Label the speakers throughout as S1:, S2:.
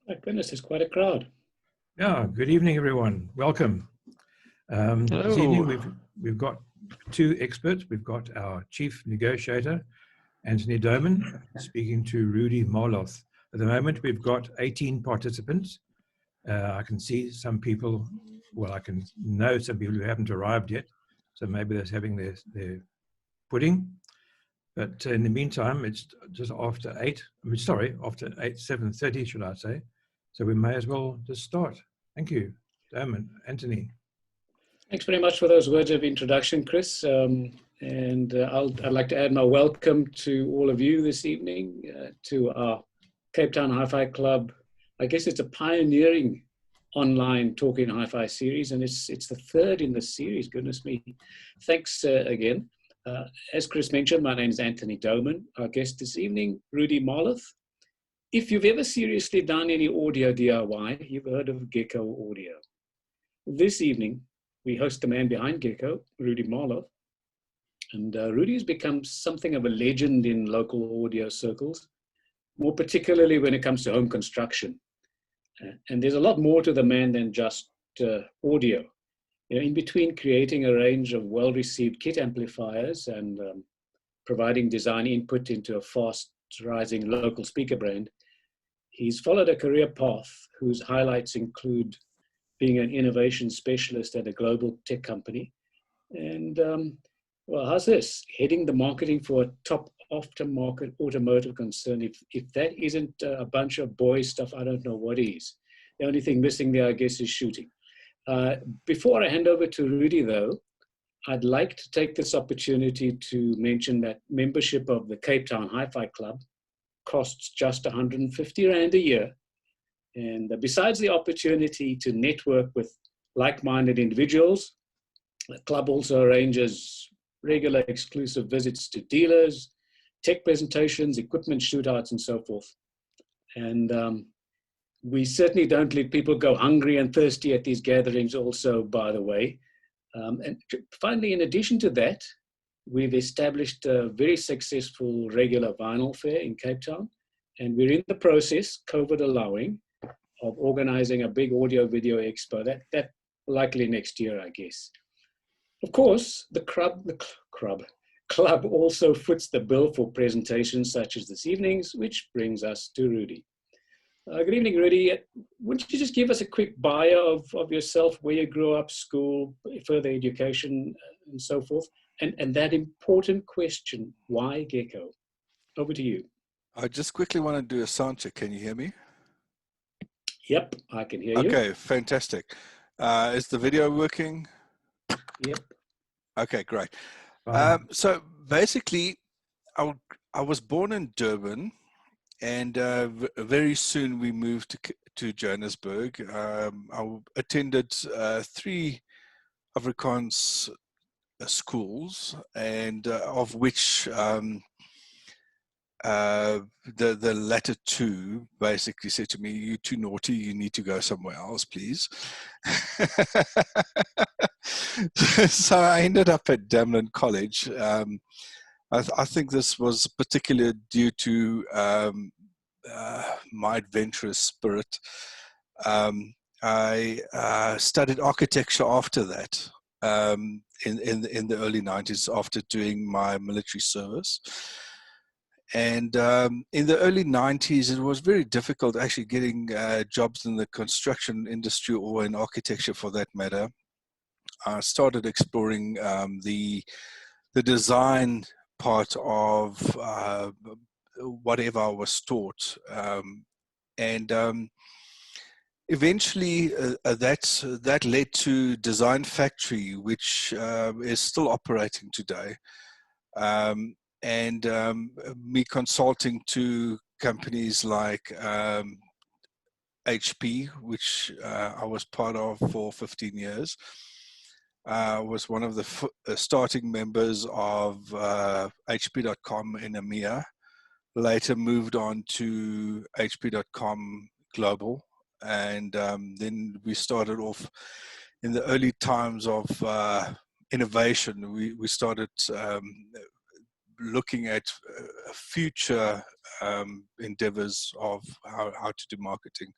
S1: My goodness, it's quite a crowd.
S2: Yeah, good evening, everyone. Welcome. This evening we've got two experts. We've got our chief negotiator, Anthony Doman, speaking to Rudy Marloth. At the moment, we've got 18 participants. I can see some people, well, I can know some people who haven't arrived yet, so maybe they're having their pudding. But in the meantime, it's just after 7:30, should I say. So we may as well just start. Thank you, Doman. Anthony.
S1: Thanks very much for those words of introduction, Chris. I'd like to add my welcome to all of you this evening to our Cape Town Hi-Fi Club. I guess it's a pioneering online Talking Hi-Fi series, and it's the third in the series, goodness me. Thanks again. As Chris mentioned, my name is Anthony Doman. Our guest this evening, Rudy Marloth. If you've ever seriously done any audio DIY, you've heard of GECO Audio. This evening, we host the man behind GECO, Rudy Marloth. And Rudy has become something of a legend in local audio circles, more particularly when it comes to home construction. And there's a lot more to the man than just audio. In between creating a range of well-received kit amplifiers and providing design input into a fast-rising local speaker brand, he's followed a career path whose highlights include being an innovation specialist at a global tech company. And, well, how's this? Heading the marketing for a top aftermarket automotive concern. If that isn't a bunch of boy stuff, I don't know what is. The only thing missing there, I guess, is shooting. Before I hand over to Rudy, though, I'd like to take this opportunity to mention that membership of the Cape Town Hi-Fi Club costs just 150 Rand a year. And besides the opportunity to network with like-minded individuals, the club also arranges regular exclusive visits to dealers, tech presentations, equipment shootouts, and so forth. And we certainly don't let people go hungry and thirsty at these gatherings also, by the way. And finally, in addition to that, we've established a very successful regular vinyl fair in Cape Town. And we're in the process, COVID allowing, of organizing a big audio video expo, that likely next year, I guess. Of course, the club also foots the bill for presentations such as this evening's, which brings us to Rudy. Good evening, Rudy. Wouldn't you just give us a quick bio of yourself, where you grew up, school, further education, and so forth? And that important question, why GECO? Over to you.
S3: I just quickly want to do a sound check. Can you hear me?
S1: Yep, I can hear you.
S3: Okay, fantastic. Is the video working?
S1: Yep.
S3: Okay, great. So basically, I was born in Durban, and very soon we moved to Johannesburg. I attended 3 Afrikaans schools, and of which the latter 2 basically said to me, "You're too naughty, you need to go somewhere else, please." So I ended up at Doman College. I think this was particularly due to my adventurous spirit. I studied architecture after that, in the early 90s, after doing my military service. And in the early 90s, it was very difficult actually getting jobs in the construction industry or in architecture for that matter. I started exploring the design part of whatever I was taught. Eventually that led to Design Factory, which is still operating today. Me consulting to companies like HP, which I was part of for 15 years. Was one of the starting members of HP.com in EMEA. Later moved on to HP.com Global. And then we started off in the early times of innovation. We started looking at future endeavors of how to do marketing.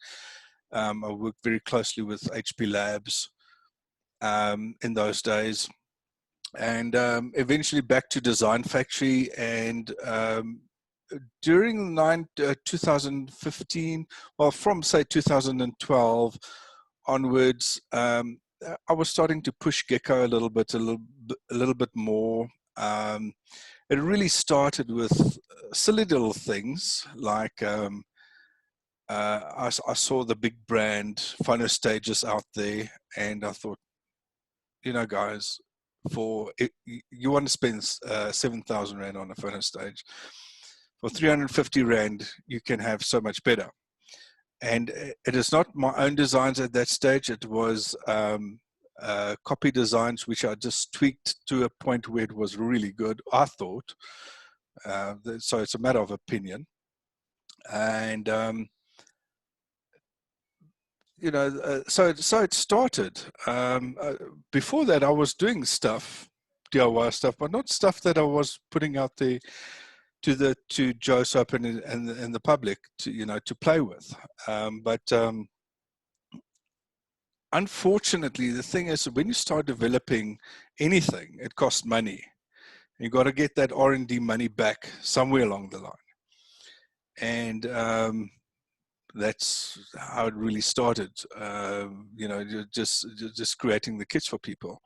S3: I worked very closely with HP Labs in those days, and eventually back to Design Factory. And during 2015, well, from say 2012 onwards, I was starting to push GECO a little bit more. It really started with silly little things like I saw the big brand phono stages out there, and I thought, you know, guys, you want to spend 7,000 Rand on a phono stage, for 350 Rand, you can have so much better. And it is not my own designs at that stage. It was copy designs, which I just tweaked to a point where it was really good, I thought. So it's a matter of opinion. And, you know, so it started. Before that, I was doing stuff, DIY stuff, but not stuff that I was putting out there to Joseph and the public to play with. Unfortunately, the thing is, when you start developing anything, it costs money. You got to get that R&D money back somewhere along the line, and that's how it really started. Just creating the kits for people.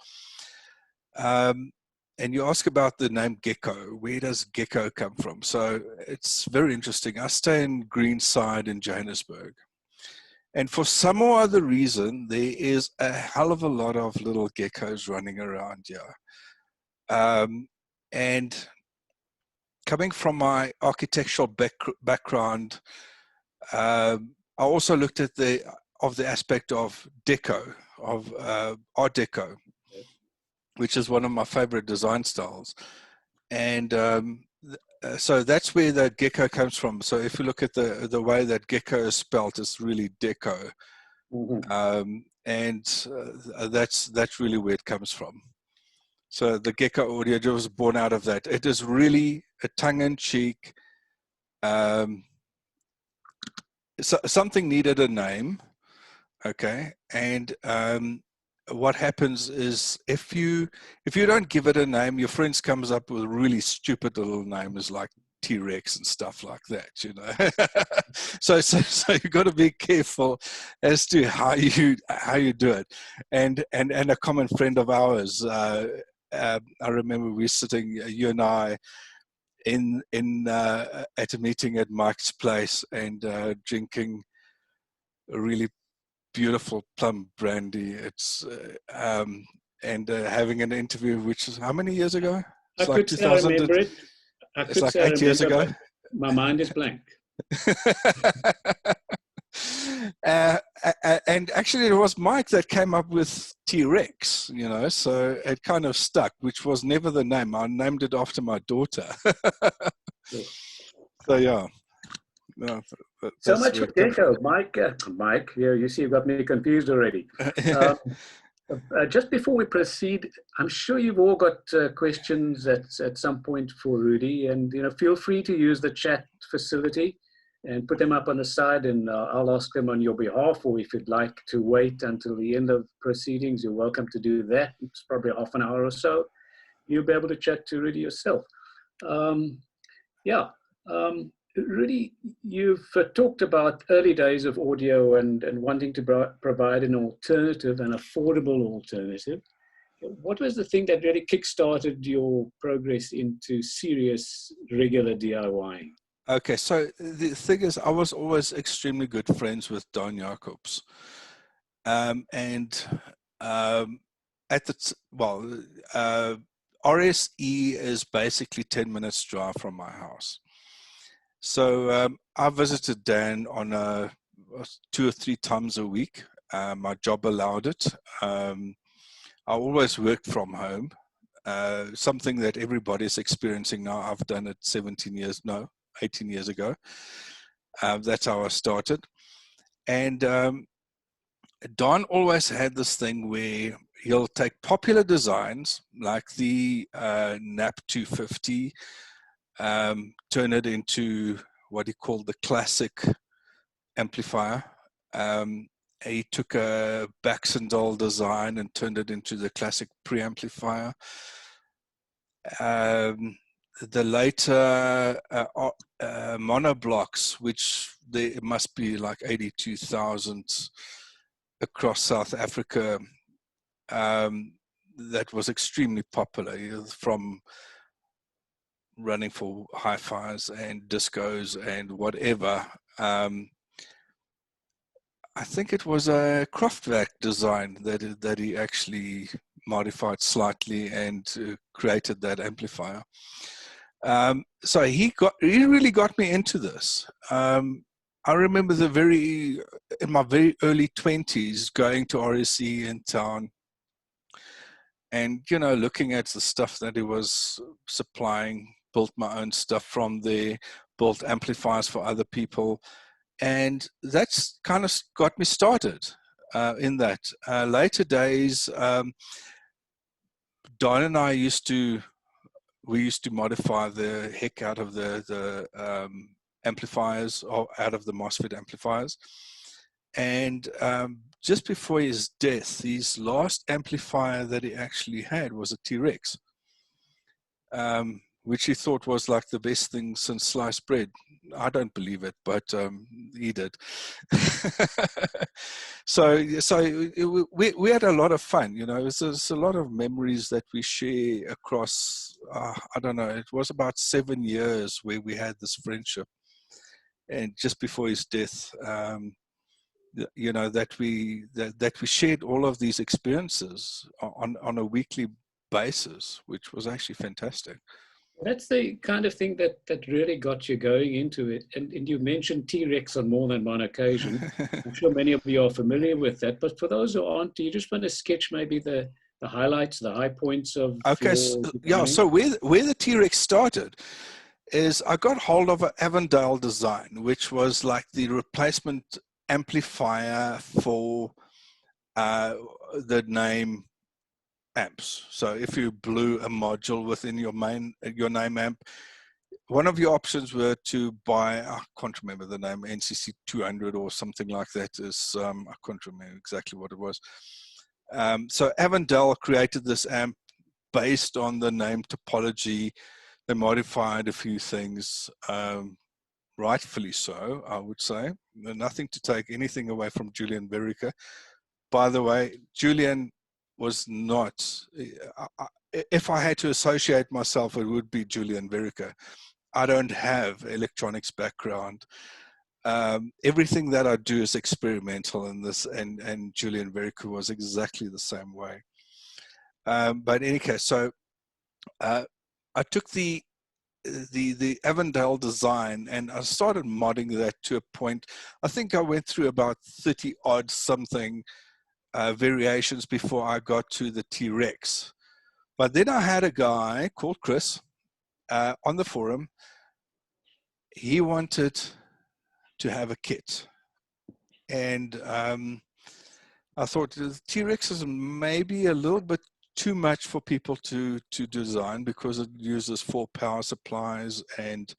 S3: And you ask about the name GECO. Where does GECO come from? So it's very interesting. I stay in Greenside in Johannesburg. And for some or other reason, there is a hell of a lot of little geckos running around here. And coming from my architectural background, I also looked at the aspect of deco, of Art Deco, which is one of my favorite design styles. And so that's where the GECO comes from. So if you look at the way that GECO is spelled, it's really deco. Mm-hmm. That's really where it comes from. So the GECO audio was born out of that. It is really a tongue-in-cheek, something needed a name, okay? And what happens is if you don't give it a name, your friends comes up with really stupid little names like T-Rex and stuff like that, you know. so you got to be careful as to how you do it. And a common friend of ours, I remember we were sitting, you and I, at a meeting at Mike's place and drinking a really beautiful plum brandy. It's and having an interview, which is how many years ago?
S1: It's like 2000. I remember it.
S3: It's like 8 years ago.
S1: My mind is blank.
S3: And actually, it was Mike that came up with T-Rex, you know. So it kind of stuck, which was never the name. I named it after my daughter. So yeah. No,
S1: so much for GECO, Mike. Mike, here you see, you got me confused already. Just before we proceed, I'm sure you've all got questions at some point for Rudy, and feel free to use the chat facility and put them up on the side, and I'll ask them on your behalf. Or if you'd like to wait until the end of proceedings, you're welcome to do that. It's probably half an hour or so. You'll be able to chat to Rudy yourself. Rudy, you've talked about early days of audio and wanting to provide an alternative, an affordable alternative. What was the thing that really kickstarted your progress into serious, regular DIYing?
S3: Okay, so the thing is, I was always extremely good friends with Don Jacobs. RSE is basically 10 minutes drive from my house. So I visited Dan on 2 or 3 times a week. My job allowed it. I always worked from home, something that everybody is experiencing now. I've done it 18 years ago. That's how I started. And Don always had this thing where he'll take popular designs like the NAP 250, turn it into what he called the classic amplifier. He took a Baxendale design and turned it into the classic preamplifier. The later monoblocks, which there must be like 82,000 across South Africa, that was extremely popular, from running for hi-fis and discos and whatever. I think it was a Kraftwerk design that he actually modified slightly and created that amplifier. So he really got me into this. I remember in my very early 20s going to RSC in town and, looking at the stuff that he was supplying, built my own stuff from there, built amplifiers for other people. And that's kind of got me started in that. Later days, Don and I used to modify the heck out of the amplifiers, or out of the MOSFET amplifiers. And just before his death, his last amplifier that he actually had was a T-Rex, which he thought was like the best thing since sliced bread. I don't believe it, but he did. So we had a lot of fun, There's a lot of memories that we share across, I don't know, it was about 7 years where we had this friendship. And just before his death, that we shared all of these experiences on a weekly basis, which was actually fantastic.
S1: That's the kind of thing that really got you going into it. And you mentioned T-Rex on more than one occasion. I'm sure many of you are familiar with that. But for those who aren't, do you just want to sketch maybe the highlights, the high points of
S3: So where the T-Rex started is I got hold of an Avondale design, which was like the replacement amplifier for the name amps. So if you blew a module within your name amp, one of your options were to buy, I can't remember the name, NCC 200 or something like that. I can't remember exactly what it was. So Avondale created this amp based on the name topology. They modified a few things, rightfully so, I would say. Nothing to take anything away from Julian Verica. By the way, Julian was not, if I had to associate myself, it would be Julian Verica. I don't have electronics background. Everything that I do is experimental in this, and Julian Verica was exactly the same way. But in any case, so I took the Avondale design and I started modding that to a point. I think I went through about 30 odd something variations before I got to the T-Rex. But then I had a guy called Chris on the forum. He wanted to have a kit. And I thought the T-Rex is maybe a little bit too much for people to design because it uses 4 power supplies and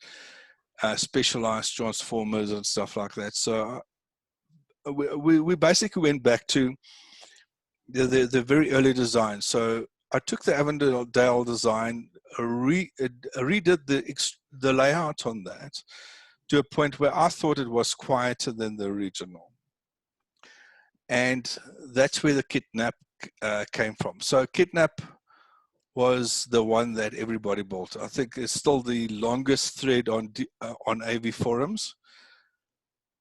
S3: specialized transformers and stuff like that. So we basically went back to the very early design. So I took the Avondale design, redid the layout on that to a point where I thought it was quieter than the original. And that's where the Kidnap came from. So Kidnap was the one that everybody bought. I think it's still the longest thread on AV forums.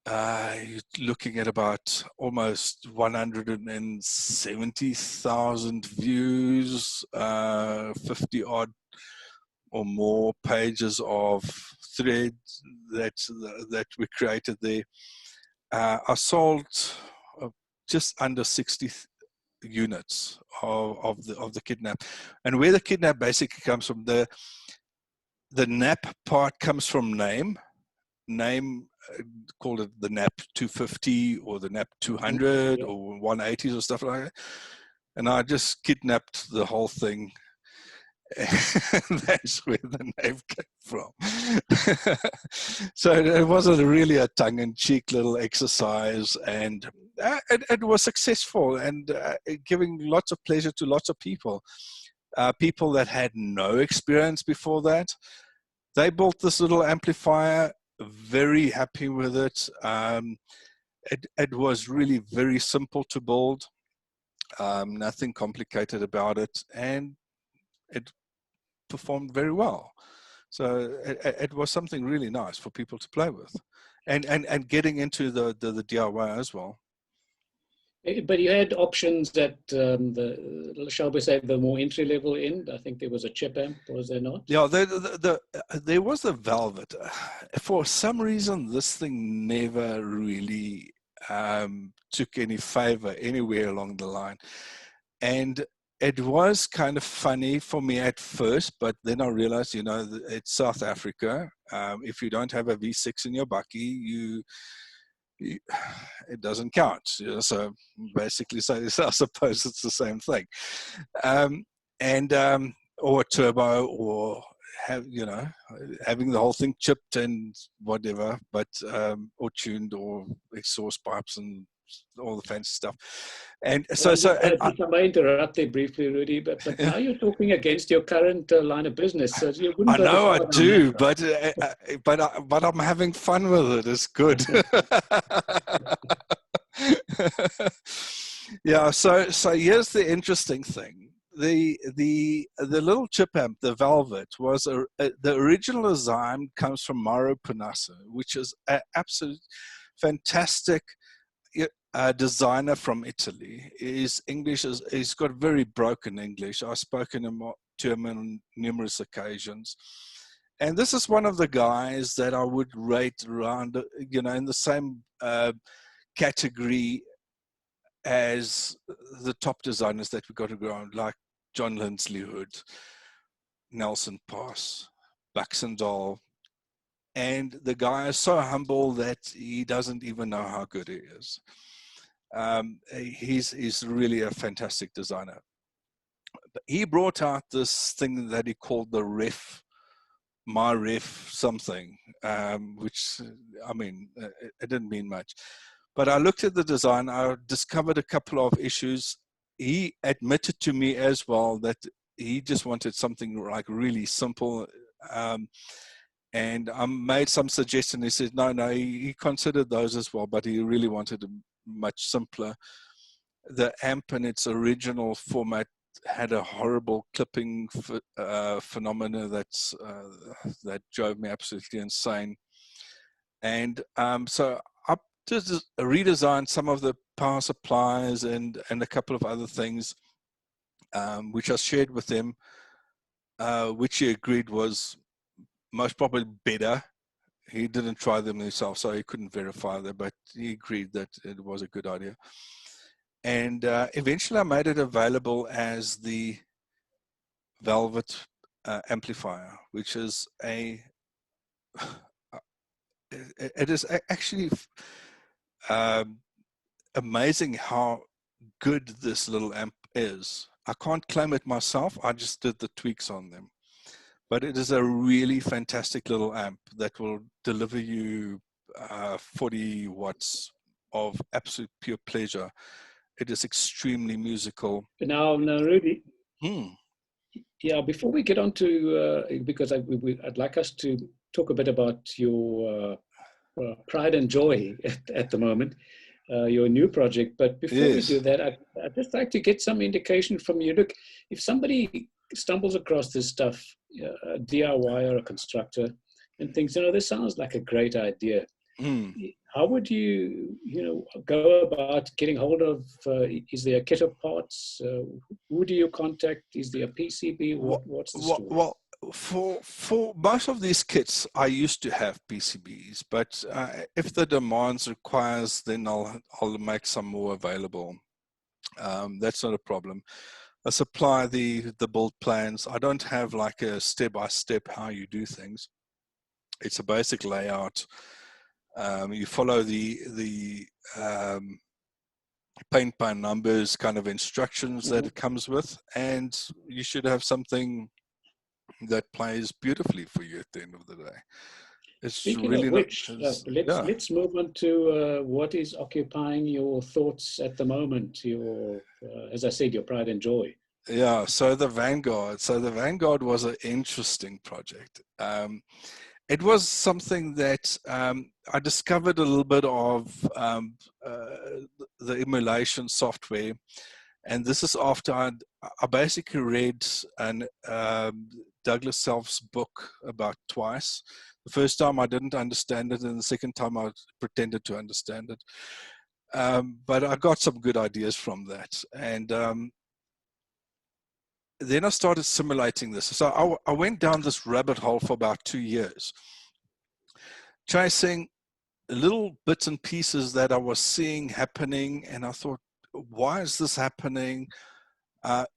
S3: You're looking at about almost 170,000 views, 50 odd or more pages of threads that we created there. I sold just under 60 units of the Kidnap, and where the Kidnap basically comes from, the NAP part comes from name. Called it the NAP 250 or the NAP 200 or 180s or stuff like that, and I just kidnapped the whole thing And that's where the name came from. So it wasn't really a tongue-in-cheek little exercise, and it was successful and giving lots of pleasure to lots of people. People that had no experience before that, they built this little amplifier, very happy with it. It was really very simple to build, nothing complicated about it, and it performed very well. So it was something really nice for people to play with, and getting into the DIY as well.
S1: But you had options at shall we say, the more entry level end. I think there was a chip amp, was there not?
S3: Yeah, there was the Velvet. For some reason, this thing never really took any favor anywhere along the line. And it was kind of funny for me at first, but then I realized, you know, it's South Africa. If you don't have a V6 in your bakkie, it doesn't count. You know? So basically, I suppose it's the same thing. Or a turbo, or having the whole thing chipped and whatever, but or tuned, or exhaust pipes and all the fancy stuff. And
S1: I may interrupt there briefly, Rudy, but now you're talking against your current line of business. So you wouldn't.
S3: I know I do, but I'm having fun with it. It's good. Yeah. So here's the interesting thing. The little chip amp, the Velvet, was the original design comes from Mauro Panassa, which is an absolute fantastic designer from Italy. His English he's got very broken English. I've spoken to him on numerous occasions. And this is one of the guys that I would rate around, in the same category as the top designers that we got around, like John Lindsley Hood, Nelson Pass, Baxendal. And the guy is so humble that he doesn't even know how good he is. He's really a fantastic designer. But he brought out this thing that he called the Ref, my Ref something, which, I mean, it didn't mean much. But I looked at the design, I discovered a couple of issues. He admitted to me as well that he just wanted something like really simple. And I made some suggestions. He said, no, he considered those as well, but he really wanted a much simpler. The amp in its original format had a horrible clipping phenomena that drove me absolutely insane. And so I just redesigned some of the power supplies and a couple of other things, which I shared with him, which he agreed was most probably better. He didn't try them himself, so he couldn't verify them, but he agreed that it was a good idea. And eventually I made it available as the Velvet amplifier, which is it is actually amazing how good this little amp is. I can't claim it myself. I just did the tweaks on them. But it is a really fantastic little amp that will deliver you 40 watts of absolute pure pleasure. It is extremely musical.
S1: Now, Rudy. Yeah, before we get on to, because I'd like us to talk a bit about your pride and joy at the moment, your new project. But before we do that, I'd just like to get some indication from you. Look, if somebody stumbles across this stuff, a DIY or a constructor, and thinks, this sounds like a great idea. How would you, go about getting hold of, is there a kit of parts? Who do you contact? Is there a PCB? What's the story?
S3: Well, for most of these kits, I used to have PCBs, but if the demands requires, then I'll make some more available. That's not a problem. I supply the build plans. I don't have like a step-by-step how you do things. It's a basic layout. You follow the paint by numbers kind of instructions that it comes with, and you should have something that plays beautifully for you at the end of the day. It's
S1: Speaking
S3: really
S1: of
S3: not,
S1: which,
S3: yeah.
S1: let's move on to what is occupying your thoughts at the moment. Your, as I said, your pride and joy.
S3: Yeah, so the Vanguard. So the Vanguard was an interesting project. It was something that I discovered a little bit of the emulation software, and this is after I basically read an Douglas Self's book about twice. The first time I didn't understand it, and the second time I pretended to understand it. But I got some good ideas from that, and then I started simulating this. So I went down this rabbit hole for about 2 years, chasing little bits and pieces that I was seeing happening. And I thought, why is this happening?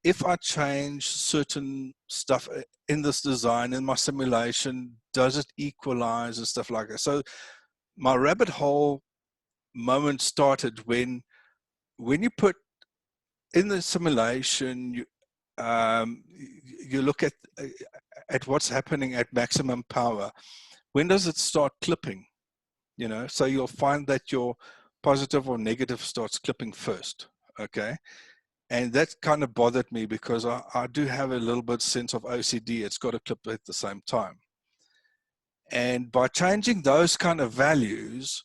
S3: If I change certain stuff in this design, in my simulation, does it equalize and stuff like that? So my rabbit hole moment started when you put in the simulation, you look at what's happening at maximum power. When does it start clipping? You know, so you'll find that your positive or negative starts clipping first. Okay, and that kind of bothered me because I do have a little bit sense of OCD. It's got to clip at the same time, and by changing those kind of values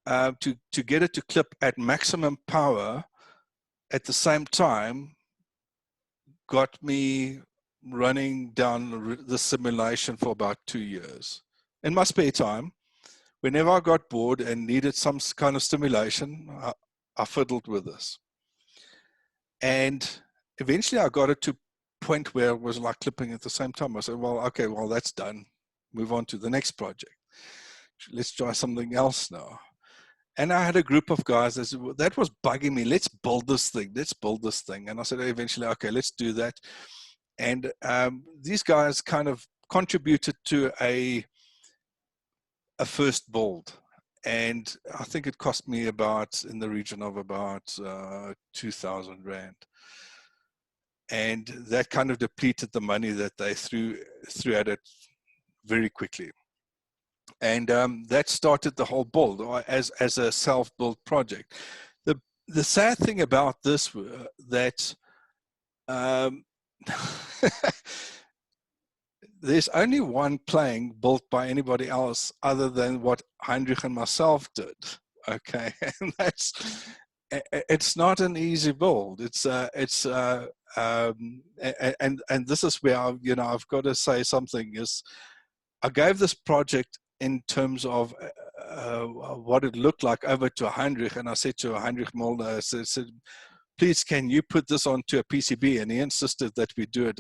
S3: to get it to clip at maximum power at the same time, got me running down the simulation for about 2 years. In my spare time, whenever I got bored and needed some kind of stimulation, I fiddled with this. And eventually I got it to a point where it was like clipping at the same time. I said, well, okay, well, that's done. Move on to the next project. Let's try something else now. And I had a group of guys that was bugging me. Let's build this thing. Let's build this thing. And I said, eventually, okay, let's do that. And these guys kind of contributed to a first build. And I think it cost me about in the region of about 2,000 Rand. And that kind of depleted the money that they threw at it very quickly. And that started the whole build as a self-built project. The sad thing about this that there's only one plane built by anybody else other than what Heinrich and myself did. Okay, and it's not an easy build. And this is where I've got to say something is I gave this project in terms of what it looked like over to Heinrich, and I said to Heinrich Mulder, I said, please, can you put this onto a PCB? And he insisted that we do it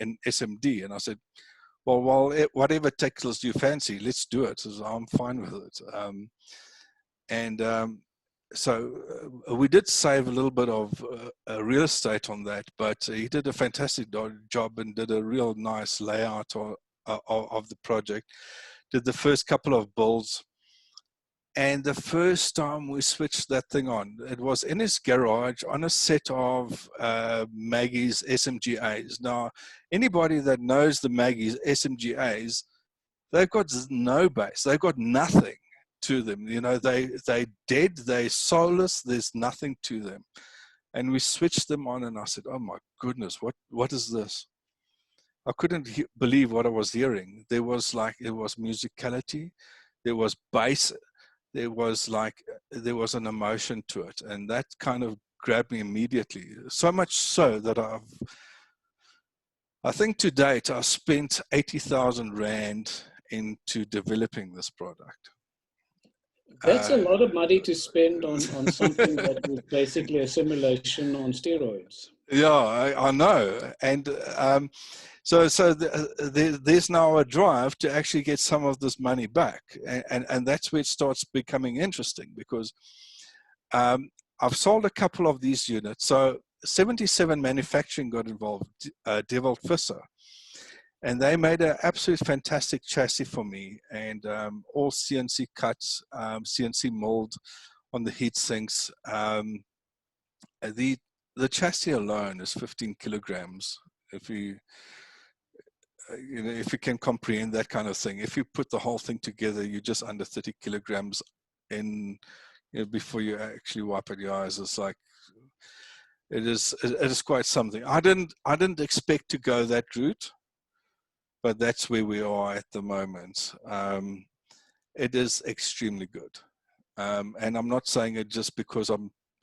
S3: in SMD. And I said, well, whatever tickles you fancy, let's do it. So I'm fine with it. So we did save a little bit of real estate on that, but he did a fantastic job and did a real nice layout of the project. Did the first couple of builds. And the first time we switched that thing on, it was in his garage on a set of Maggie's SMGAs. Now, anybody that knows the Maggie's SMGAs, they've got no base. They've got nothing to them. You know, they dead, they soulless, there's nothing to them. And we switched them on and I said, oh my goodness, what is this? I couldn't believe what I was hearing. There was musicality, there was bass, there was an emotion to it, and that kind of grabbed me immediately. So much so that I think to date I spent 80,000 Rand into developing this product.
S1: That's a lot of money to spend on something that is basically a simulation on steroids.
S3: Yeah, I know, and so there's now a drive to actually get some of this money back, and that's where it starts becoming interesting because I've sold a couple of these units. So 77 Manufacturing got involved, Devil Visser, and they made an absolute fantastic chassis for me, and all CNC cuts, CNC mold on the heat sinks. The chassis alone is 15 kilograms. you know, if you can comprehend that kind of thing, if you put the whole thing together, you're just under 30 kilograms in, you know, before you actually wipe at your eyes. It's like, it is quite something. I didn't expect to go that route, but that's where we are at the moment. It is extremely good. And I'm not saying it just because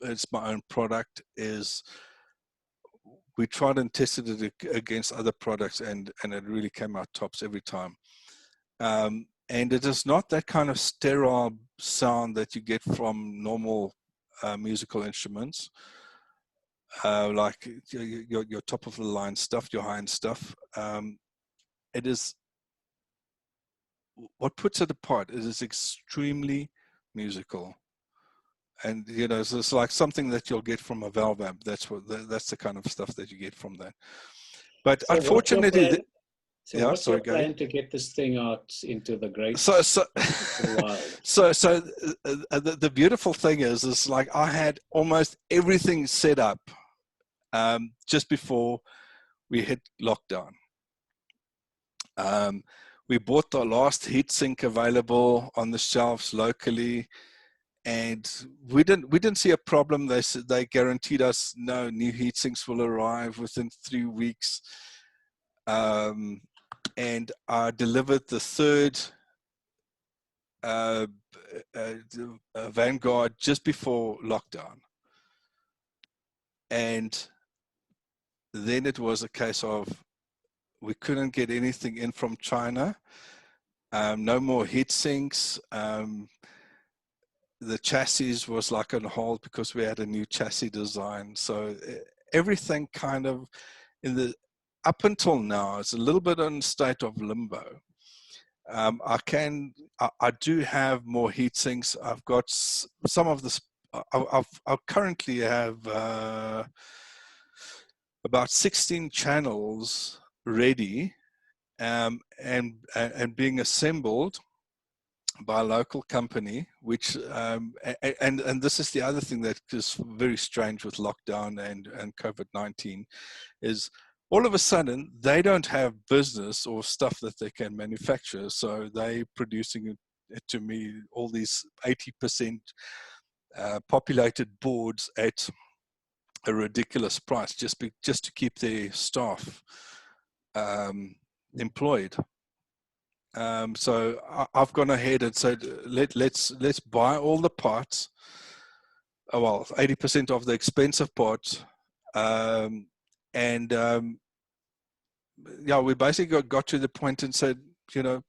S3: it's my own product. We tried and tested it against other products, and it really came out tops every time. And it is not that kind of sterile sound that you get from normal musical instruments, like your top of the line stuff, your high end stuff. It is, what puts it apart is it's extremely musical. And you know, so it's like something that you'll get from a valve amp. That's the kind of stuff that you get from that. But
S1: so
S3: unfortunately,
S1: what's your plan to get this thing out into the great wild?
S3: So the beautiful thing is like I had almost everything set up just before we hit lockdown. We bought the last heatsink available on the shelves locally, and we didn't see a problem. They guaranteed us no new heatsinks will arrive within 3 weeks, and I delivered the third Vanguard just before lockdown, and then it was a case of we couldn't get anything in from China. No more heat sinks. The chassis was like on hold because we had a new chassis design. So everything kind of up until now is a little bit in a state of limbo. I do have more heat sinks. I've got some of this. I currently have about 16 channels ready and being assembled by a local company, which and this is the other thing that is very strange with lockdown and COVID-19 is all of a sudden they don't have business or stuff that they can manufacture, so they producing it to me all these 80% populated boards at a ridiculous price just to keep their staff employed. So I've gone ahead and said let's buy all the parts. Well, 80% of the expensive parts, yeah, we basically got to the point and said, you know,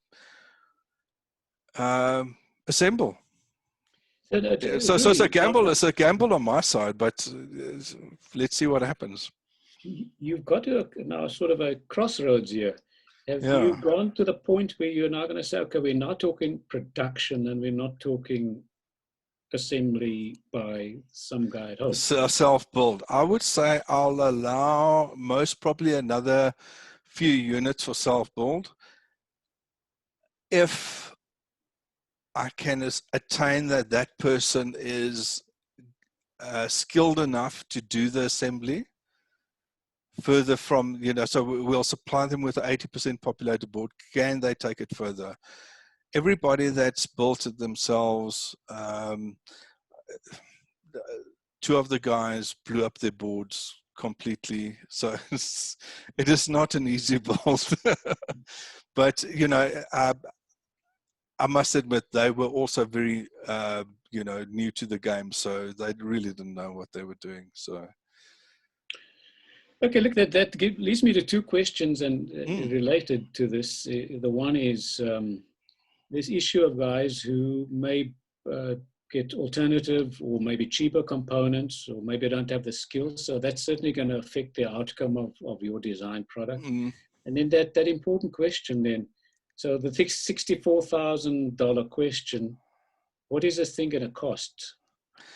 S3: assemble. So it's a gamble. It's a gamble on my side, but let's see what happens.
S1: You've got to now sort of a crossroads here. Have you gone to the point where you're now going to say, okay, we're not talking production and we're not talking assembly by some guy at home?
S3: Self-build. I would say I'll allow most probably another few units for self-build if I can attain that person is skilled enough to do the assembly further from, you know, so we'll supply them with an 80% populated board. Can they take it further? Everybody that's built it themselves, two of the guys blew up their boards completely. So it is not an easy build. But, you know, I must admit they were also very, you know, new to the game. So they really didn't know what they were doing. So.
S1: Okay, look, that leads me to two questions and related to this. The one is this issue of guys who may get alternative or maybe cheaper components, or maybe don't have the skills. So that's certainly going to affect the outcome of your design product. And then that important question then, so the $64,000 question, what is this thing going to cost?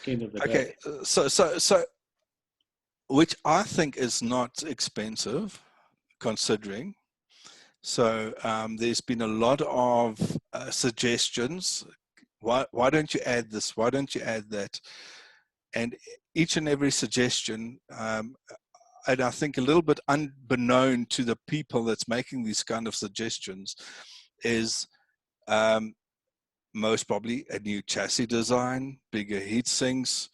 S1: End of the day?
S3: So which I think is not expensive, considering. So there's been a lot of suggestions. Why don't you add this? Why don't you add that? And each and every suggestion, and I think a little bit unbeknown to the people that's making these kind of suggestions, is most probably a new chassis design, bigger heat sinks,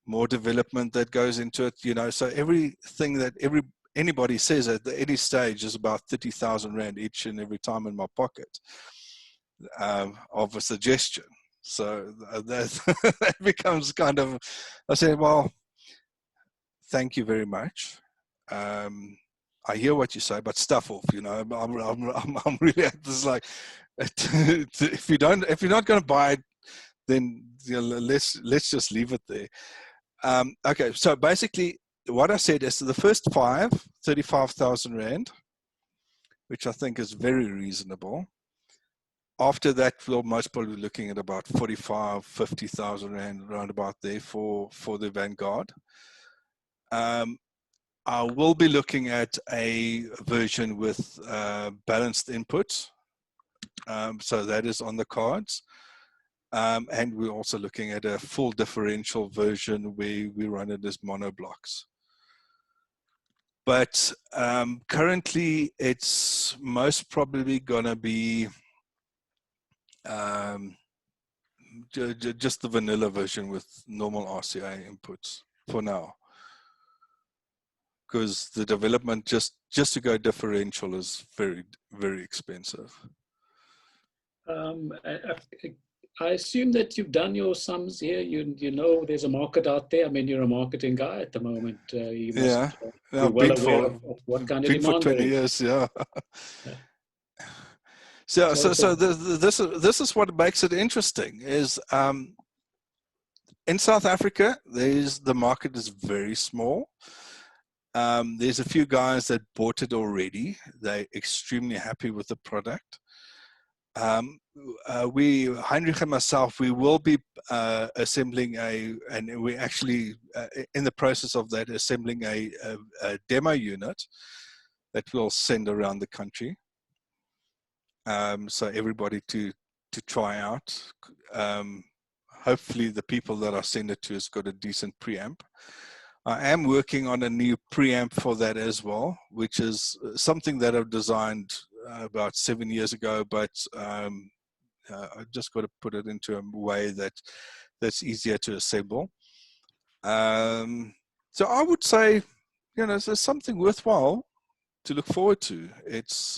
S3: more development that goes into it. You know, so everything that anybody says at any stage is about 30,000 Rand each and every time in my pocket of a suggestion. So that becomes kind of, I said, well, thank you very much. I hear what you say, but stuff off. You know, I'm really at this, like, if you're not going to buy it, then, you know, let's just leave it there. Okay, so basically, what I said is the first 35,000 Rand, which I think is very reasonable. After that, we'll most probably be looking at about 50,000 Rand, around about there for the Vanguard. I will be looking at a version with balanced inputs. So that is on the cards. And we're also looking at a full differential version where we run it as monoblocks. But currently, it's most probably going to be just the vanilla version with normal RCA inputs for now. Because the development just to go differential is very, very expensive.
S1: I assume that you've done your sums here. You know there's a market out there. I mean, you're a marketing guy at the moment. You must be well aware of what kind of demand
S3: for 20 years, yeah. So this is what makes it interesting. Is in South Africa, the market is very small. There's a few guys that bought it already. They're extremely happy with the product. Heinrich and myself, we will be assembling and we're actually in the process of that, assembling a demo unit that we'll send around the country. So everybody to try out. Hopefully the people that I send it to has got a decent preamp. I am working on a new preamp for that as well, which is something that I've designed about 7 years ago, but I just got to put it into a way that's easier to assemble. So I would say, you know, there's something worthwhile to look forward to. It's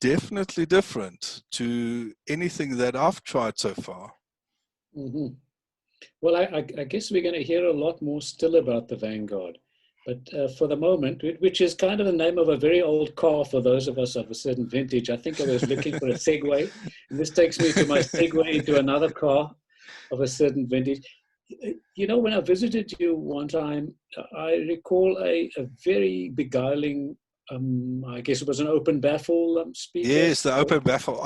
S3: definitely different to anything that I've tried so far.
S1: Mm-hmm. Well, I guess we're going to hear a lot more still about the Vanguard. But for the moment, which is kind of the name of a very old car for those of us of a certain vintage, I think I was looking for a Segway. And this takes me to my Segway into another car of a certain vintage. You know, when I visited you one time, I recall a very beguiling, I guess it was an open baffle speaker.
S3: Yes, the open baffle.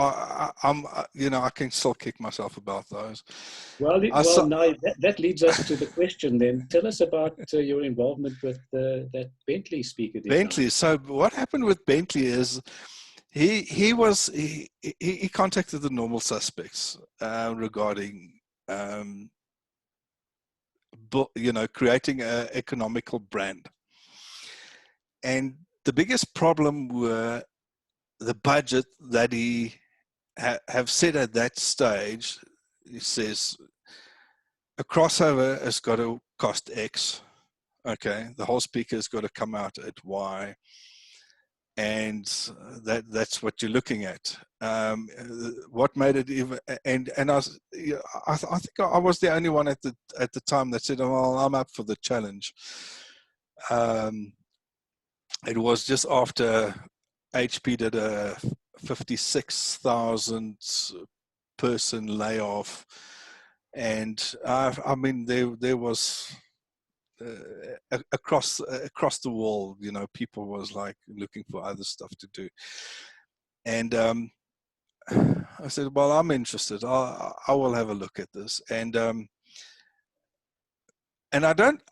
S3: You know, I can still kick myself about those.
S1: Well, now that leads us to the question then. Tell us about your involvement with that Bentley speaker design.
S3: Bentley. So what happened with Bentley is he contacted the normal suspects regarding, you know, creating an economical brand. And the biggest problem were the budget that he have set at that stage. He says a crossover has got to cost X. Okay, the whole speaker has got to come out at Y, and that's what you're looking at. What made it even? And I think I was the only one at the time that said, "Well, I'm up for the challenge." It was just after HP did a 56,000 person layoff, and I mean there was across the wall, you know, people was like looking for other stuff to do, and I said, well, I'm interested. I will have a look at this, and I didn't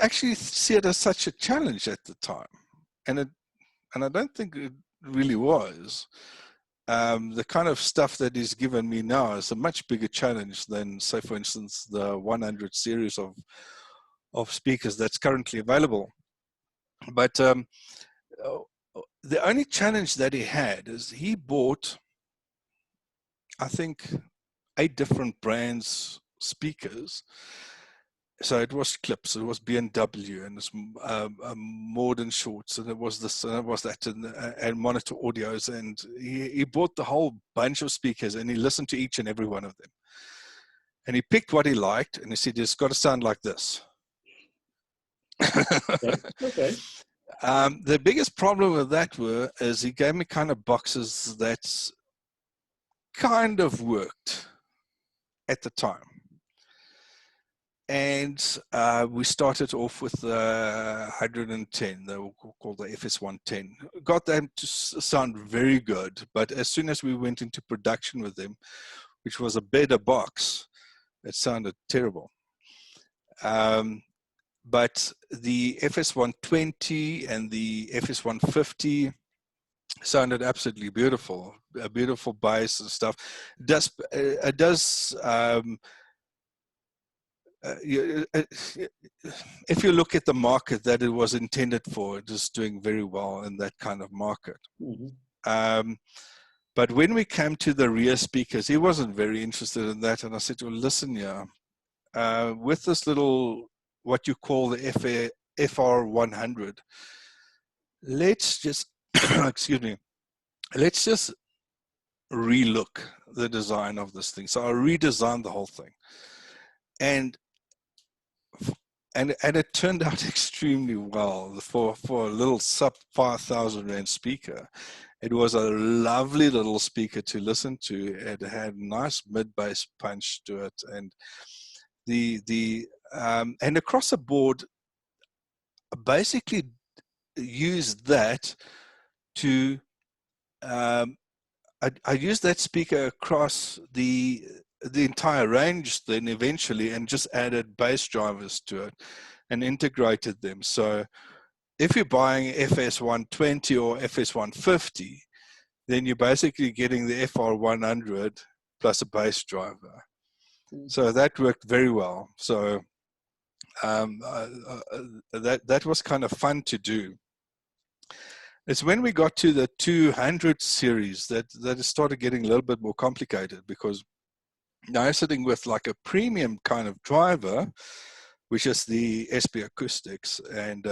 S3: actually see it as such a challenge at the time, and I don't think it really was. The kind of stuff that is given me now is a much bigger challenge than, say, for instance, the 100 series of speakers that's currently available. But the only challenge that he had is he bought, I think, 8 different brands speakers. So it was Clips, it was B&W, and it was Mord and Shorts, and it was this, and it was that, and Monitor Audios, and he bought the whole bunch of speakers, and he listened to each and every one of them. And he picked what he liked, and he said, it's got to sound like this.
S1: Okay.
S3: The biggest problem with that is he gave me kind of boxes that kind of worked at the time. And we started off with the 110, they were called the FS110. Got them to sound very good, but as soon as we went into production with them, which was a better box, it sounded terrible. But the FS120 and the FS150 sounded absolutely beautiful, a beautiful bass and stuff. It does if you look at the market that it was intended for, it is doing very well in that kind of market. Mm-hmm. But when we came to the rear speakers, he wasn't very interested in that. And I said, well, listen, with this little, what you call the FR100, let's just, excuse me, let's just relook the design of this thing. So I redesigned the whole thing. And it turned out extremely well for a little sub 5,000 Rand speaker. It was a lovely little speaker to listen to. It had nice mid-bass punch to it, and and across the board, basically used that to. I used that speaker across the entire range then eventually, and just added bass drivers to it and integrated them. So if you're buying FS120 or FS150, then you're basically getting the FR100 plus a bass driver. So that worked very well. So that was kind of fun to do. It's when we got to the 200 series that it started getting a little bit more complicated, because now you're sitting with like a premium kind of driver, which is the SP Acoustics, and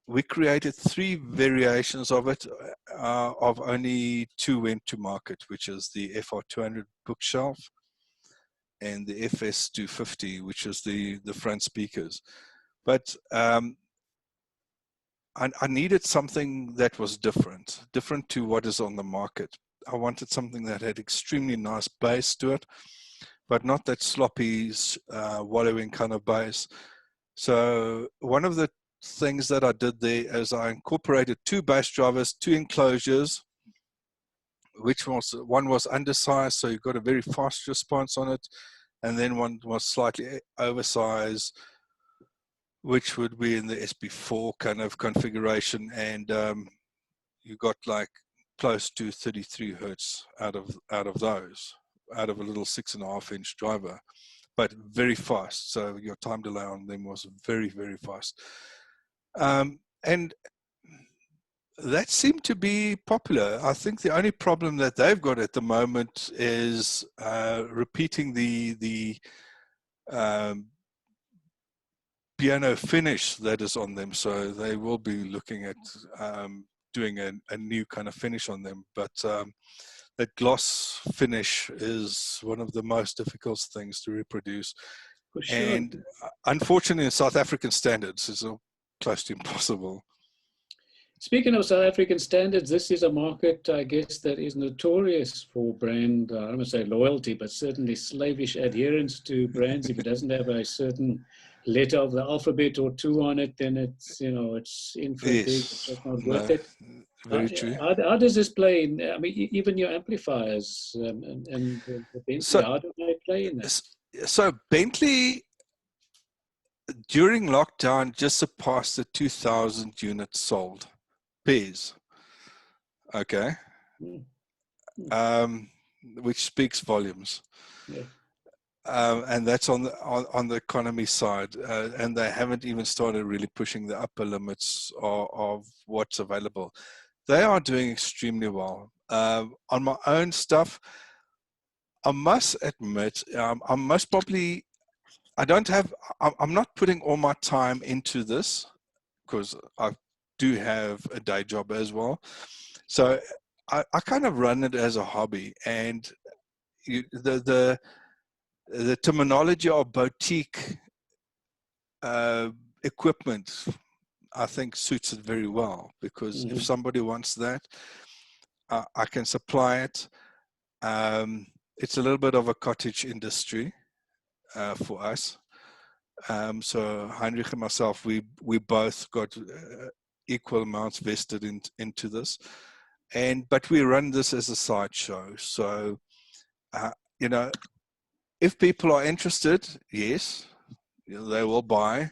S3: we created 3 variations of it. Of only 2 went to market, which is the FR200 bookshelf and the FS250, which is the front speakers. But I needed something that was different to what is on the market. I wanted something that had extremely nice bass to it, but not that sloppy, wallowing kind of bass. So one of the things that I did there is I incorporated 2 bass drivers, 2 enclosures, which one was undersized, so you got a very fast response on it, and then one was slightly oversized, which would be in the SP4 kind of configuration, and you got like close to 33 hertz out of those, out of a little 6.5-inch driver, but very fast. So your time delay on them was very, very fast, and that seemed to be popular. I think the only problem that they've got at the moment is repeating the piano finish that is on them. So they will be looking at doing a new kind of finish on them. But that gloss finish is one of the most difficult things to reproduce.
S1: For sure.
S3: And unfortunately, in South African standards, it's close to impossible.
S1: Speaking of South African standards, this is a market, I guess, that is notorious for brand, I don't want to say loyalty, but certainly slavish adherence to brands. If it doesn't have a certain letter of the alphabet or 2 on it, then it's, it's in for a big, it's just not worth it.
S3: Very true.
S1: How does this play in, I mean, even your amplifiers and the Bentley, how do they play in that?
S3: So Bentley, during lockdown, just surpassed the 2,000 units sold. Pairs, okay, which speaks volumes.
S1: Yeah.
S3: and that's on the economy side, and they haven't even started really pushing the upper limits of what's available. They are doing extremely well. On my own stuff, I must admit, I most probably, I'm not putting all my time into this because I do have a day job as well. So I kind of run it as a hobby, and the terminology of boutique equipment, I think, suits it very well, because if somebody wants that, I can supply it. It's a little bit of a cottage industry for us. So Heinrich and myself, we both got equal amounts vested into this, but we run this as a sideshow. So you know, if people are interested, yes, they will buy.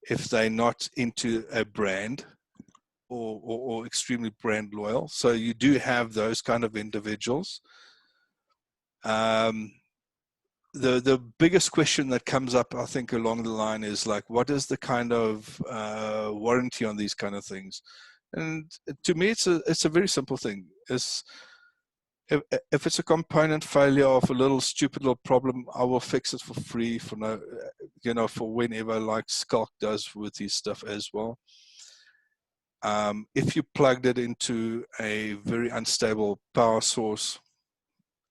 S3: If they're not into a brand or extremely brand loyal, so you do have those kind of individuals. The biggest question that comes up, I think, along the line is like, what is the kind of warranty on these kind of things? And to me, it's a very simple thing. It's if it's a component failure of a little stupid little problem, I will fix it for free for no, for whenever, like Skulk does with his stuff as well. If you plugged it into a very unstable power source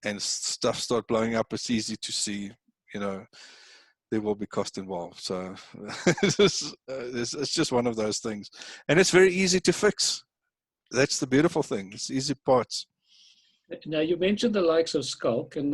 S3: and stuff start blowing up, it's easy to see, there will be cost involved. So it's just one of those things. And it's very easy to fix. That's the beautiful thing. It's easy parts.
S1: Now, you mentioned the likes of Skulk, and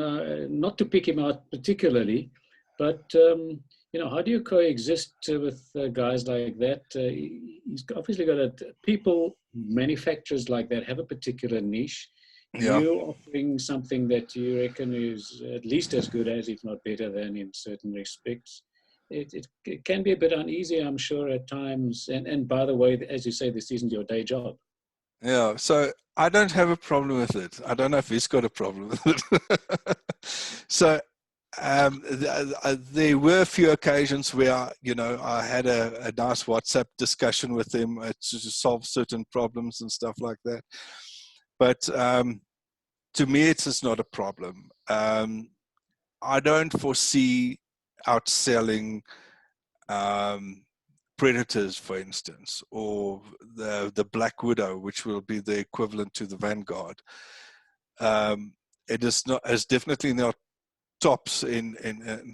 S1: not to pick him out particularly, but, how do you coexist with guys like that? He's obviously got people, manufacturers like that have a particular niche.
S3: Yeah.
S1: You're offering something that you reckon is at least as good as, if not better than, in certain respects. It can be a bit uneasy, I'm sure, at times. And by the way, as you say, this isn't your day job.
S3: Yeah, so I don't have a problem with it. I don't know if he's got a problem with it. So there were a few occasions where, I had a nice WhatsApp discussion with him to solve certain problems and stuff like that. But to me, it's not a problem. I don't foresee outselling Predators, for instance, or the Black Widow, which will be the equivalent to the Vanguard. It is not, as definitely not tops in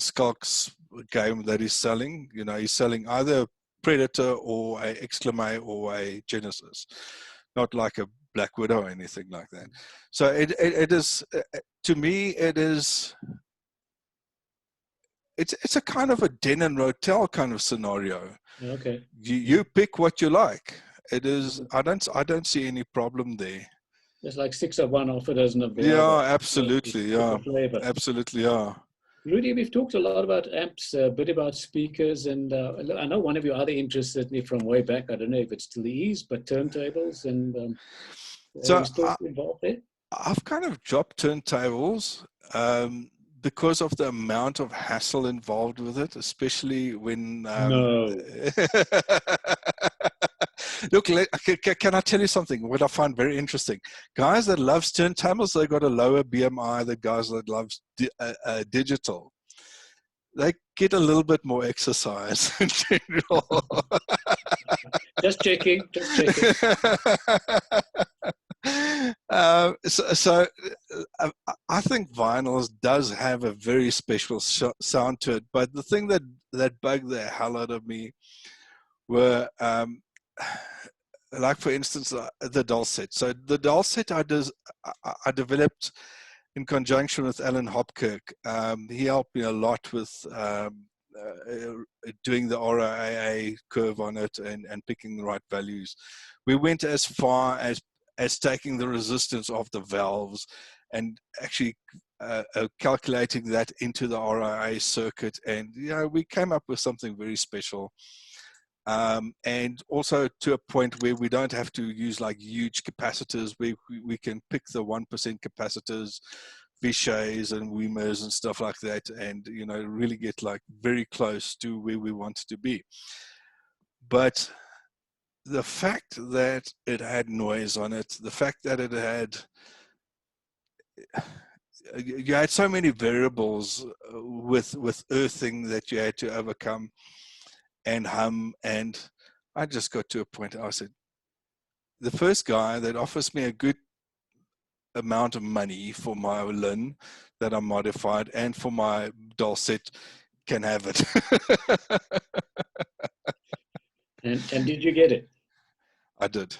S3: Skulk's game that he's selling. He's selling either a Predator or a Exclamate or a Genesis, not like a Black Widow or anything like that. So it is, to me, it's a kind of a den and rotel kind of scenario.
S1: Okay.
S3: You pick what you like. It is. I don't see any problem there.
S1: There's like 6 of one, half a dozen of the
S3: yeah,
S1: other.
S3: Absolutely. Yeah, absolutely. Yeah.
S1: Rudy, we've talked a lot about amps, a bit about speakers, and I know one of your other interests, certainly from way back, I don't know if it still is, but turntables, and
S3: so
S1: are you still involved there?
S3: I've kind of dropped turntables because of the amount of hassle involved with it, especially when...
S1: No.
S3: Look, can I tell you something? What I find very interesting. Guys that love turntables, they got a lower BMI than guys that love digital. They get a little bit more exercise in general.
S1: Just checking.
S3: So I think vinyl does have a very special sound to it. But the thing that bugged the hell out of me were, like, for instance, the dulcet. So the dulcet I developed in conjunction with Alan Hopkirk. He helped me a lot with doing the RIA curve on it and picking the right values. We went as far as taking the resistance of the valves and actually calculating that into the RIA circuit. And, we came up with something very special. And also to a point where we don't have to use like huge capacitors. We can pick the 1% capacitors Bichets and Weimers and stuff like that, and really get like very close to where we wanted to be. But the fact that it had noise on it, the fact that it had, you had so many variables with earthing that you had to overcome and hum, and I just got to a point. I said, the first guy that offers me a good amount of money for my Lin that I modified and for my dulcet can have it.
S1: And did you get it?
S3: I did.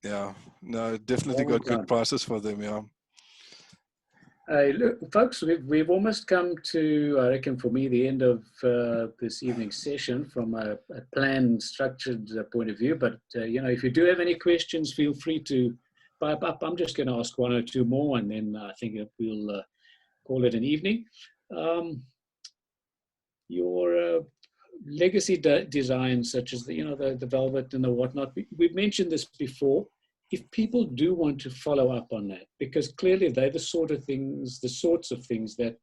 S3: Yeah. No, definitely got good prices for them. Yeah.
S1: Look, folks, we've almost come to, I reckon, for me, the end of this evening's session from a planned, structured point of view. But, if you do have any questions, feel free to pipe up. I'm just going to ask one or two more, and then I think we'll call it an evening. Your legacy designs, such as the velvet and the whatnot, we've mentioned this before. If people do want to follow up on that, because clearly they're the sorts of things that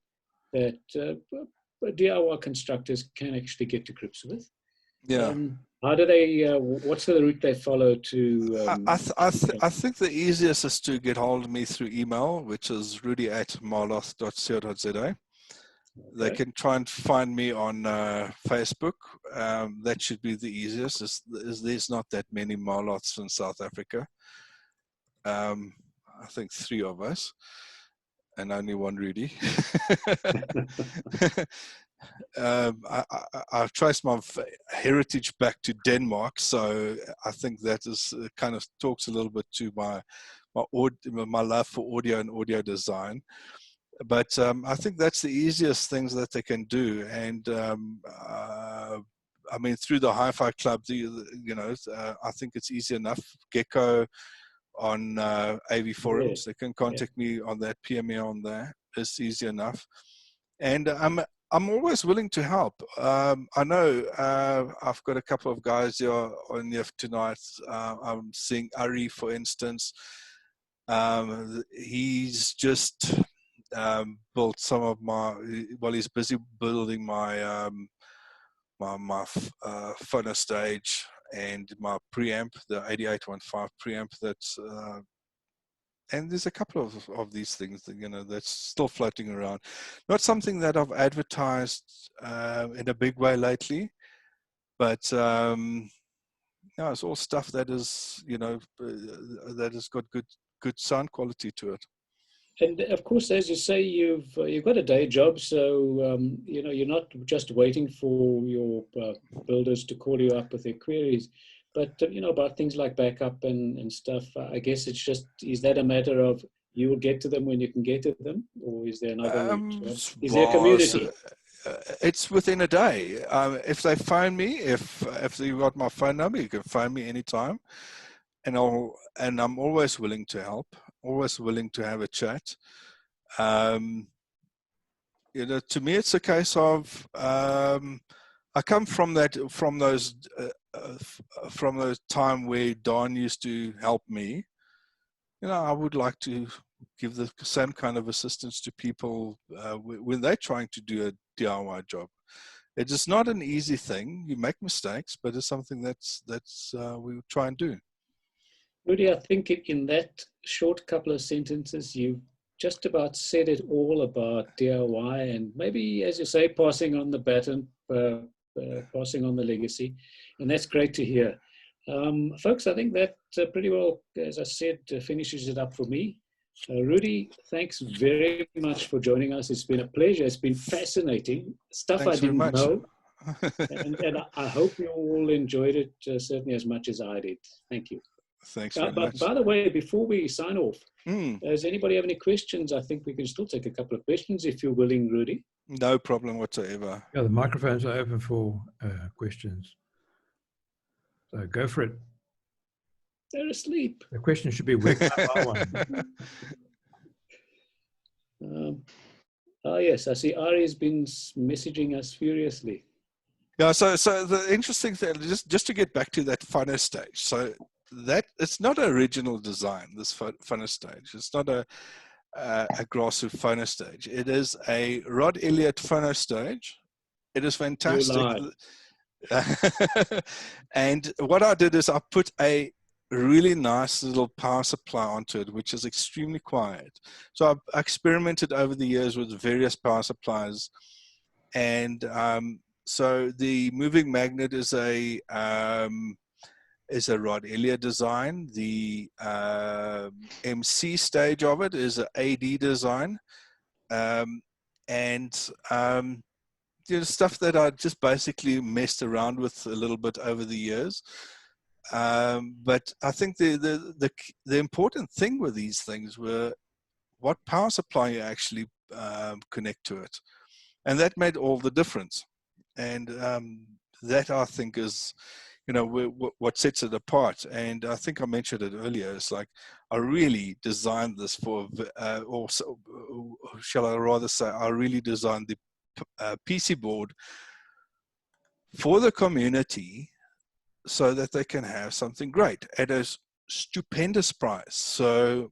S1: DIY constructors can actually get to grips with.
S3: Yeah.
S1: How do they? What's the route they follow to?
S3: I think the easiest is to get hold of me through email, which is rudy@marloth.co.za. They can try and find me on Facebook. That should be the easiest. There's not that many Marloths in South Africa. I think 3 of us, and only one Rudy. I've traced my heritage back to Denmark, so I think that is kind of talks a little bit to my love for audio and audio design. But I think that's the easiest things that they can do, and I mean, through the Hi-Fi Club, I think it's easy enough. GECO on AV forums, they can contact me on that, PM me on there. It's easy enough, and I'm always willing to help. I know I've got a couple of guys here on here tonight. I'm seeing Ari, for instance. He's just built some of my, he's busy building my my phono stage and my preamp, the 8815 preamp. That's and there's a couple of these things that, that's still floating around. Not something that I've advertised in a big way lately, but it's all stuff that is that has got good sound quality to it.
S1: And of course, as you say, you've got a day job, so you're not just waiting for your builders to call you up with their queries, but about things like backup and stuff. I guess it's just, is that a matter of you will get to them when you can get to them, or is there another route? Is there a community?
S3: It's within a day. If they phone me, if you got my phone number, you can phone me anytime, and I'm always willing to help. Always willing to have a chat. To me, it's a case of I come from those time where Don used to help me. I would like to give the same kind of assistance to people when they're trying to do a DIY job. It is not an easy thing. You make mistakes, but it's something that's we try and do.
S1: Rudy, I think in that short couple of sentences, you just about said it all about DIY and maybe, as you say, passing on the baton, passing on the legacy. And that's great to hear. Folks, I think that pretty well, as I said, finishes it up for me. Rudy, thanks very much for joining us. It's been a pleasure. It's been fascinating. Stuff
S3: Thanks
S1: I didn't know. and I hope you all enjoyed it certainly as much as I did. Thank you.
S3: Thanks very much.
S1: By the way, before we sign off, does anybody have any questions? I think we can still take a couple of questions if you're willing, Rudy.
S3: No problem whatsoever.
S2: Yeah, the microphones are open for questions. So go for it.
S1: They're asleep.
S2: The question should be, where can I buy one?
S1: Yes, I see Ari has been messaging us furiously.
S3: Yeah, so the interesting thing, just to get back to that phono stage, so that it's not an original design, this phono stage. It's not a grassroots phono stage. It is a Rod Elliott phono stage. It is fantastic.
S1: You lied.
S3: And what I did is I put a really nice little power supply onto it, which is extremely quiet. So I've experimented over the years with various power supplies, and so the moving magnet is a Rod Elliott design. The MC stage of it is an AD design, stuff that I just basically messed around with a little bit over the years. But I think the important thing with these things were what power supply you actually connect to it, and that made all the difference. And that, I think, is what sets it apart. And I think I mentioned it earlier. It's like I really designed this for, or shall I rather say, I really designed the PC board for the community so that they can have something great at a stupendous price. So,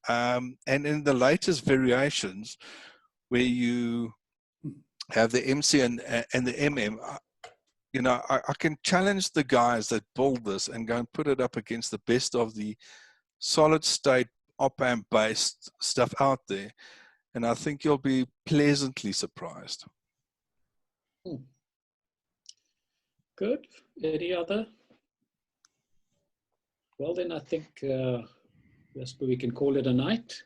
S3: and in the latest variations, where you have the MC and the MM, I can challenge the guys that build this and go and put it up against the best of the solid state op-amp based stuff out there. And I think you'll be pleasantly surprised.
S1: Good. Any other? Well, then I think we can call it a night.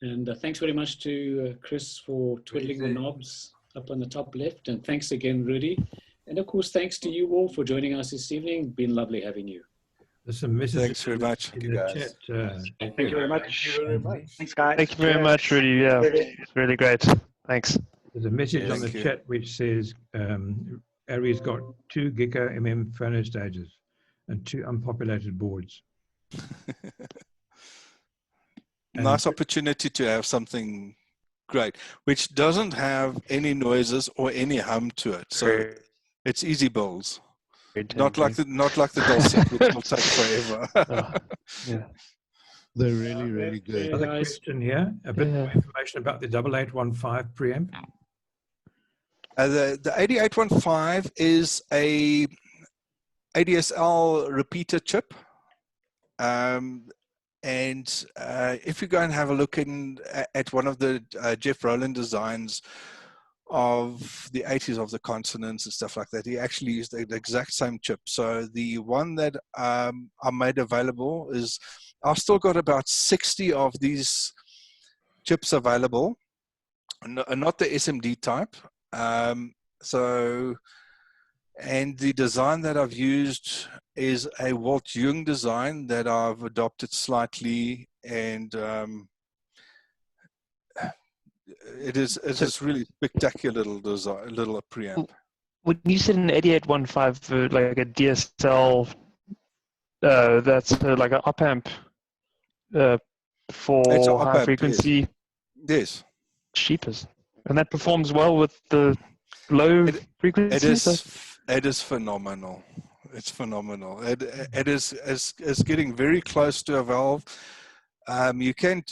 S1: And thanks very much to Chris for twiddling the knobs up on the top left. And thanks again, Rudy. And of course, thanks to you all for joining us this evening. Been lovely having you.
S2: There's some messages.
S3: Thanks very much.
S2: In the chat.
S4: Thank you very much.
S5: Thanks, guys.
S4: Thank you very much, Rudy. Yeah, it's really great. Thanks.
S2: There's a message on the
S3: Thank you.
S2: chat which says Ari's got 2 GECO MM phono stages and 2 unpopulated boards.
S3: Nice opportunity to have something great, which doesn't have any noises or any hum to it. So it's easy builds. Not like the dulcet, which will take forever.
S4: Yeah.
S6: They're really, really good.
S2: Another question here, a bit more information about the 8815 preamp.
S3: The 8815 is a ADSL repeater chip. And if you go and have a look at one of the Jeff Rowland designs of the 80s of the consonants and stuff like that, he actually used the exact same chip. So the one that I made available is, I've still got about 60 of these chips available, not the SMD type. And the design that I've used is a Walt Jung design that I've adopted slightly, and it is really spectacular little preamp.
S4: When you said an 8815, like a DSL, that's like an op-amp for
S3: It's an
S4: high
S3: op-amp,
S4: frequency.
S3: Yes.
S4: Cheapest. And that performs well with the low frequency?
S3: It is phenomenal. It's phenomenal. It is getting very close to a valve. You can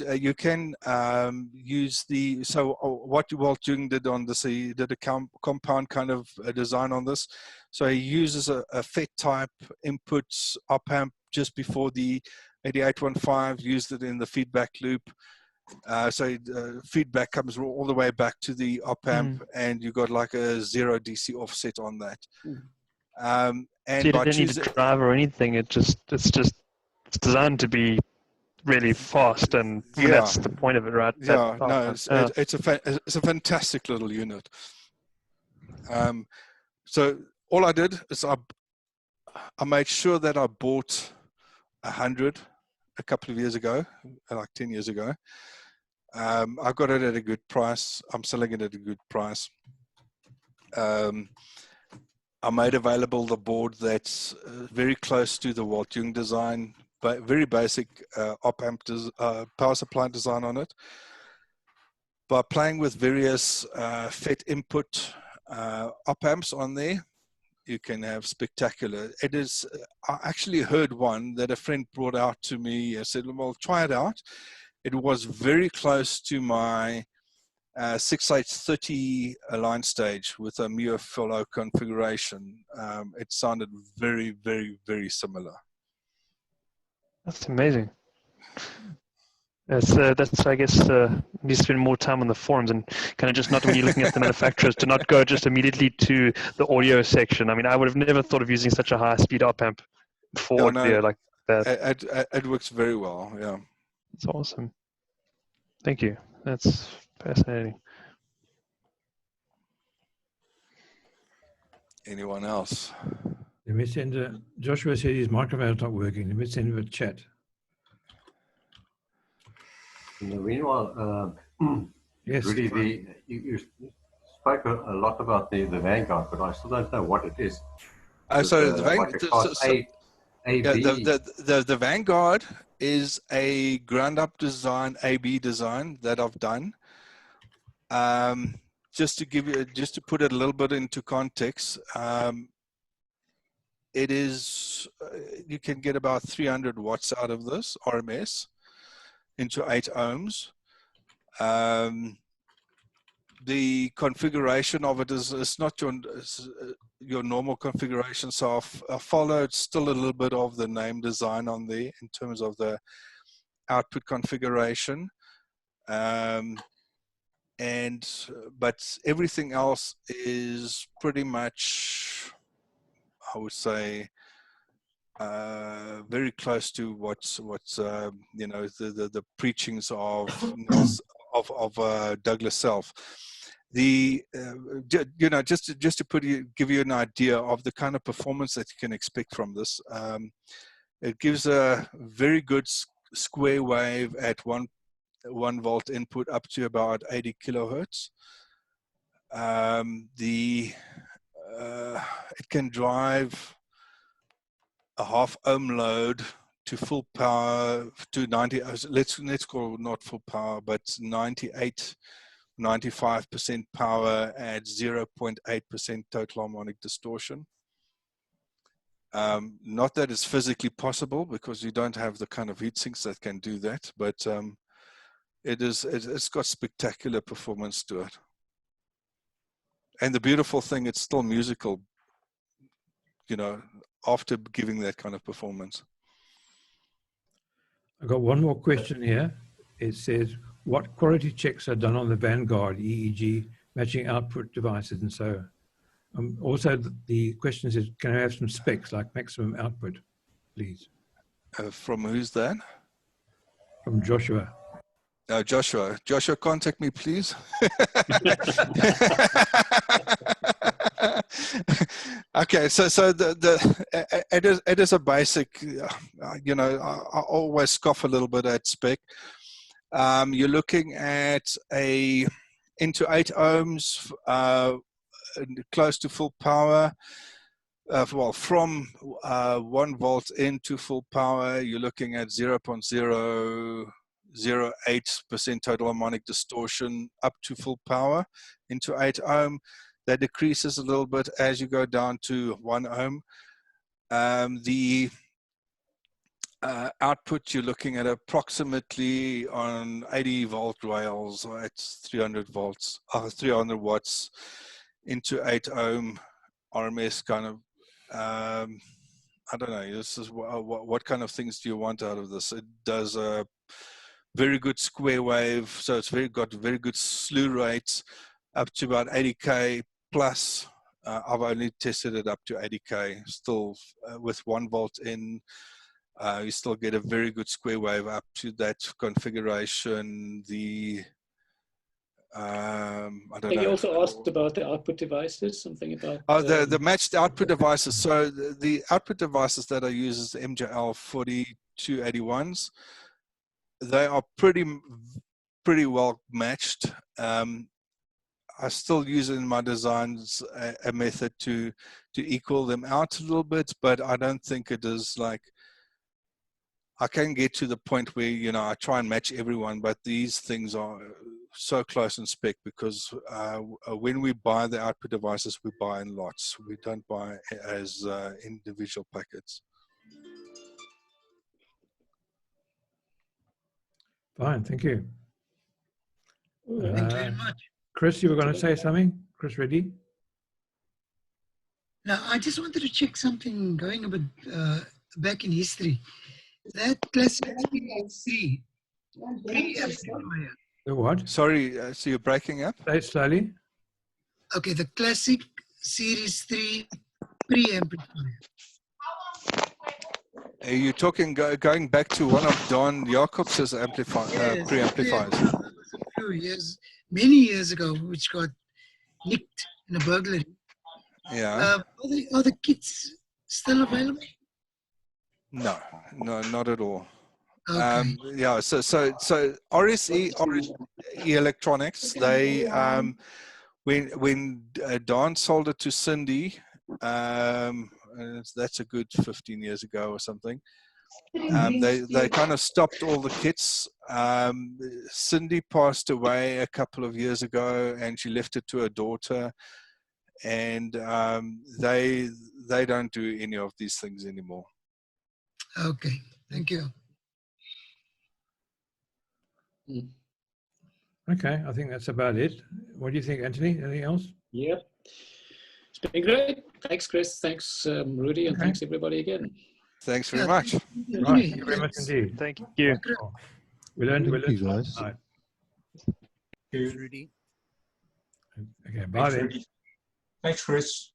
S3: use what Walt Jung did on this. He did a compound kind of a design on this. So he uses a FET type input op amp just before the 8815. Used it in the feedback loop. Feedback comes all the way back to the op amp, and you got like a 0 DC offset on that. And
S4: so you don't need a driver or anything. It's designed to be really fast, and that's the point of it, right?
S3: It's a fantastic little unit. So all I did is I made sure that I bought 100 a couple of years ago, like 10 years ago. I got it at a good price. I'm selling it at a good price. I made available the board that's very close to the Walt Jung design, but very basic op-amp power supply design on it. By playing with various FET input op-amps on there, you can have spectacular. It is, I actually heard one that a friend brought out to me. I said, well, try it out. it was very close to my 6830 line stage with a Mio follow configuration. It sounded very, very, very similar.
S4: That's amazing. That's I guess you spend more time on the forums and kind of just not when you're looking at the manufacturers to not go just immediately to the audio section. I mean, I would have never thought of using such a high speed op amp for audio like that.
S3: It works very well. Yeah,
S4: it's awesome. Thank you. That's fascinating.
S3: Anyone else?
S2: Let me send Joshua said his microphone is not working. Let me send him a chat.
S5: In the meanwhile,
S2: Yes.
S5: Rudy, you spoke a lot about the Vanguard, but I still don't know what it is.
S3: So the Vanguard is a ground-up design, AB design that I've done. Just to put it a little bit into context, it is you can get about 300 watts out of this RMS into 8 ohms. The configuration of it is not your normal configuration, so I followed still a little bit of the name design on there in terms of the output configuration. But everything else is pretty much, I would say, very close to what's you know, the preachings of Douglas Self. You know, just to give you an idea of the kind of performance that you can expect from this. It gives a very good square wave at 1 volt input up to about 80 kilohertz. It can drive a half ohm load to full power to 90. Let's call not full power, but 95% power at 0.8% total harmonic distortion. Not that it's physically possible because you don't have the kind of heat sinks that can do that, but it's got spectacular performance to it. And the beautiful thing, it's still musical, you know, after giving that kind of performance.
S2: I've got one more question here. It says, what quality checks are done on the Vanguard EEG, matching output devices and so on? Also, the question is, can I have some specs like maximum output, please?
S3: From who's that?
S2: From Joshua.
S3: Joshua, contact me, please. Okay, so it is a basic. You know, I always scoff a little bit at spec. You're looking at a into 8 ohms, close to full power. Well, from 1 volt into full power, you're looking at 0.008% total harmonic distortion up to full power into 8 ohm. That decreases a little bit as you go down to 1 ohm. The output, you're looking at approximately on 80 volt rails at 300 volts, 300 watts into 8 ohm RMS kind of. I don't know. This is what kind of things do you want out of this? It does a very good square wave, so it's got very good slew rates up to about 80k plus. I've only tested it up to 80k. Still with 1 volt in, you still get a very good square wave up to that configuration. I don't know.
S1: You also asked about the output devices, something about...
S3: the matched output devices. So the output devices that I use is the MJL 4281s. They are pretty well matched. I still use in my designs a method to equal them out a little bit, but I don't think it is like, I can get to the point where, you know, I try and match everyone, but these things are so close in spec because when we buy the output devices, we buy in lots. We don't buy as individual packets.
S2: Fine, thank you.
S7: Thank you very much.
S2: Chris, you were going to say something? Chris Reddy?
S7: Now, I just wanted to check something going a bit back in history. That classic C3 pre-amplifier.
S2: The what?
S3: Sorry, so you're breaking up?
S2: Say it slowly.
S7: Okay, the classic Series 3 pre-amplifier.
S3: Are you talking going back to one of Don Jacobs's pre-amplifiers?
S7: Yes, a few years, many years ago, which got nicked in a burglary.
S3: Yeah.
S7: Are the kits still available?
S3: No, not at all.
S7: Okay.
S3: Yeah, so RSE Electronics, they when Don sold it to Cindy, that's a good 15 years ago or something. They kind of stopped all the kits. Cindy passed away a couple of years ago, and she left it to her daughter. And they don't do any of these things anymore.
S7: Okay, thank you.
S2: Okay, I think that's about it. What do you think, Anthony? Anything else?
S1: Yep. It's been great. Thanks, Chris. Thanks, Rudy, and
S2: Okay.
S1: thanks everybody again.
S3: Thanks very much.
S2: Right, thank you very much indeed.
S4: Thank you.
S2: We learned
S6: Thank you, guys.
S2: Right.
S8: Rudy.
S2: Okay, bye then.
S5: Thanks, Chris.